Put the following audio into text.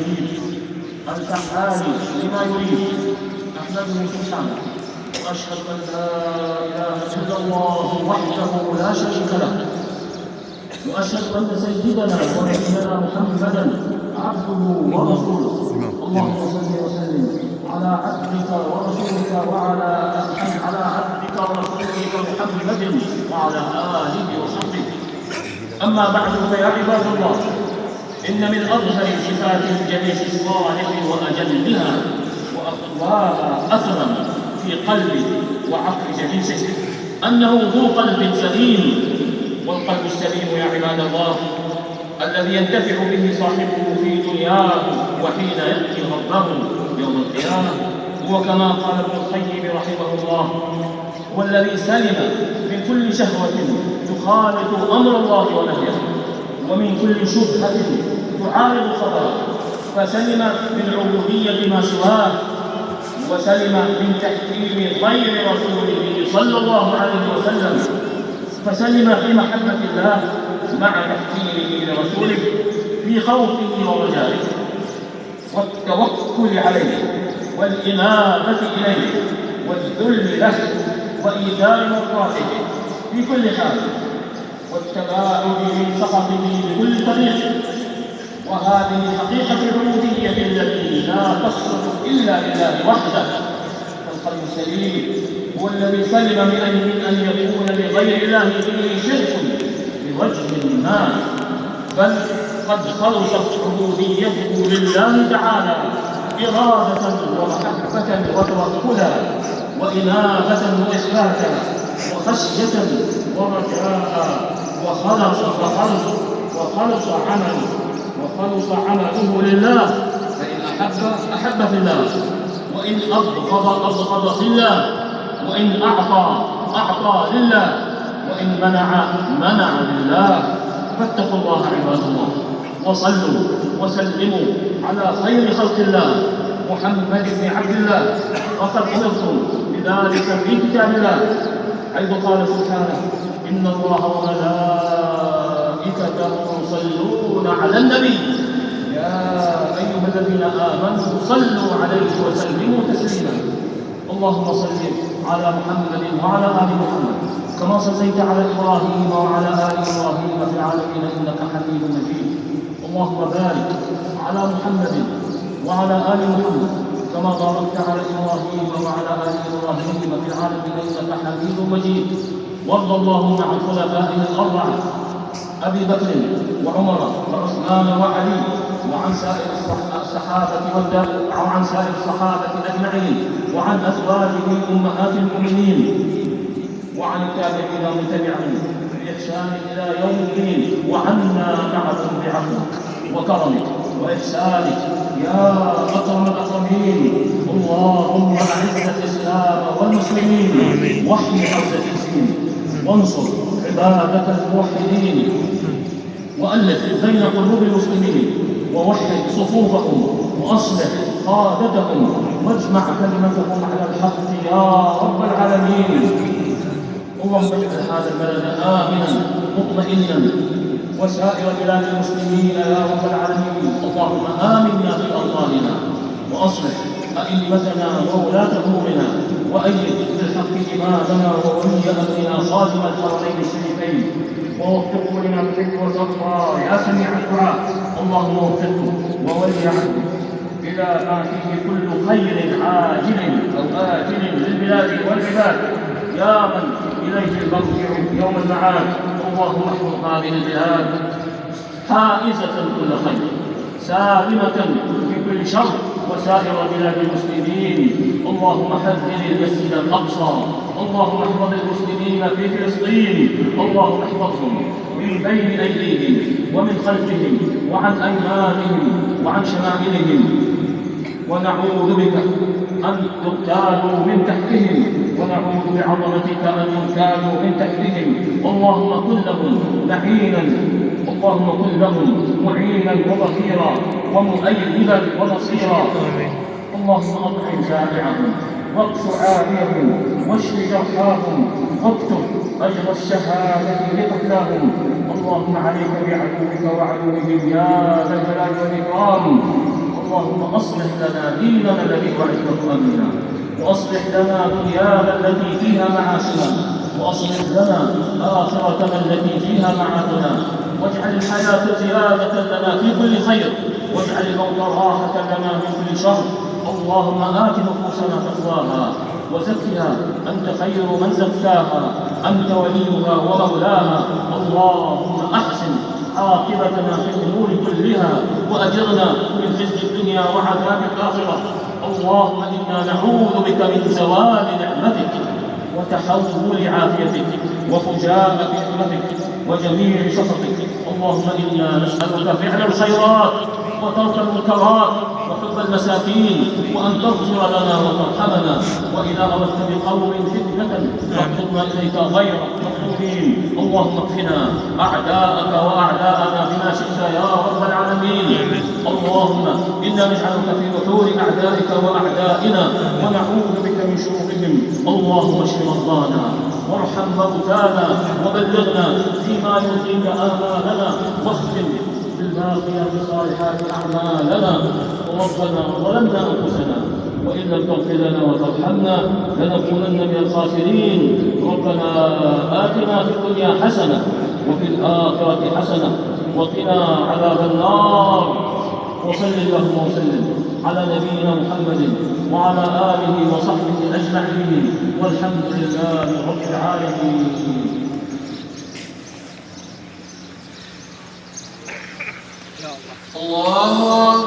المجيد الفعال لما يريد. أحمده سبحانه وأشهد أن لا إله إلا الله وحده لا شريك له، وأشهد أن سيدنا ونبينا محمدا عبده ورسوله. اللهم صل وسلم على عبدك ورسولك وعلى عبدك ورسولك محمد وعلى آله وصحبه. أما بعد، فيا عباد الله، إن من أظهر صفات الجليس الصالح وأجلها وأقواها أثرا في قلب وعقل جليسه أنه ذو قلب سليم. والقلب السليم يا عباد الله الذي ينتفع به صاحبه في دنياه وحين يأتي ربه يوم القيامة، هو كما قال ابن القيم رحمه الله: هو الذي سلم من كل شهوة تخالف أمر الله ونهيه، ومن كل شبهة تعارض خبره، فسلم من عبودية ما سواه، وسلم من تحكيم غير رسوله صلى الله عليه وسلم، فسلم في محبة الله مع تحكيمه لرسوله، في خوفه ورجائه والتوكل عليه والإنابة إليه والذل له وإيثار مرضاته في كل حال، والتباعد من سخطه بكل طريق. وهذه حقيقة العبودية التي لا تصلح إلا لله وحده. فالقلب السليم هو الذي سلم من أن يكون لغير الله فيه شرك بوجه ما، بل قد خلصت عبوديته لله تعالى إرادة ومحبة وتوكلا وإنابة وإخباتا وخشية ورجاء، وخلص عمله لله. فإن أحب في الله، وإن أبغض في الله، وإن أعطى لله، وإن منع لله. فاتقوا الله عباد الله، وصلوا وسلموا على خير خلق الله محمد بن عبد الله، وقد أمرتم بذلك في كتاب الله، حيث قال سبحانه: إن الله وملائكته يصلون على النبي يا أيها الذين آمنوا صلوا عليه وسلموا تسليما. اللهم صل على محمد وعلى آل محمد كما صليت على إبراهيم وعلى آل إبراهيم في العالمين إنك حميد مجيد. اللهم بارك على محمد وعلى آل محمد كما باركت على إبراهيم وعلى آل إبراهيم في العالمين إنك حميد مجيد. وارض اللهم عن خلفائه الأربعة أبي بكر وعمر وعثمان وعلي وعن سائر الصحابة أجمعين، وعن أزواجهم أمهات المؤمنين، وعن التابعين ومن تبعهم بإحسان إلى يوم الدين، وعنا معهم بعفوك وكرمك وإحسانك يا أكرم الأكرمين. اللهم أعز الإسلام والمسلمين، واحمِ حوزة الدين، وانصر عبادك الموحدين، وألف بين قلوب المسلمين، ووحد صفوفهم، وأصلح قادتهم، واجمع كلمتهم على الحق يا رب العالمين. اللهم اجعل هذا البلد آمنا مطمئنا، وسائر بلاد المسلمين يا رب العالمين. اللهم آمنا في أوطاننا، وأصلح أئمتنا وولاة أمورنا، وأيد بالحق إمامنا وولي أمرنا خادم الحرمين الشريفين، ووفقه لما تحب وترضى يا سميع الدعاء. اللهم وفقه وولي عهده إلى ما فيه كل خير عاجل أو آجل للبلاد والعباد، يا من إليه المرجع يوم المعاد. اللهم احفظ هذه البلاد حائزة كل خير، سالمة في كل شر، وسائر بلاد المسلمين. اللهم حذر المسجد الأقصى، اللهم احفظ المسلمين في فلسطين، اللهم احفظهم من بين أيديهم ومن خلفهم وعن أيمانهم وعن شمائلهم، ونعوذ بك أن يغتالوا من تحتهم، ونعوذ بعظمتك أن يغتالوا من تحتهم. اللهم كن لهم معينا، اللهم كن لهم معينا وظهيرا ومؤيدا ونصيرا. اللهم أطعم جائعهم، واقص عافيهم، واشف جرحاهم، واكتب أجر الشهادة لقتلاهم. اللهم عليك بعدوك وعدوهم يا ذا الجلال والإكرام. اللهم أصلح لنا ديننا الذي هو عصمة أمرنا، وأصلح لنا دنيانا التي فيها معاشنا، وأصلح لنا آخرتنا التي فيها معادنا، واجعل الحياة زيادة لنا في كل خير، واجعل الموت راحة لنا من كل شر. اللهم آت نفوسنا تقواها وزكها أنت خير من زكاها، أنت وليها ومولاها. اللهم أحسن عاقبتنا في الأمور كلها، وأجرنا من خزي الدنيا وعذاب الآخرة. اللهم إنا نعوذ بك من زوال نعمتك وتحول عافيتك وفجاءة نعمتك وجميع سخطك. اللهم إنا نسألك فعل الخيرات وترك المنكرات وحب المساكين، وأن تغفر لنا وترحمنا، وإذا أردت بقوم فتنة فاقبضنا إليك غير مفتونين. اللهم اكفنا أعداءك وأعداءنا بما شئت يا رب العالمين. اللهم إنا نجعلك في نحور أعدائك وأعدائنا ونعوذ بك من شرورهم. اللهم اشف مرضانا وارحم موتانا وبلغنا فيما يرضيك آمالنا، واختم بالباقيات الصالحات أعمالنا. وربنا ظلمنا أنفسنا وإن لم تغفر لنا وترحمنا لنكونن من الخاسرين. ربنا آتنا في الدنيا حسنة وفي الآخرة حسنة وقنا عذاب النار. وصل اللهم وسلم على نبينا محمد وعلى آله وصحبه أجمعين، والحمد لله رب العالمين. الله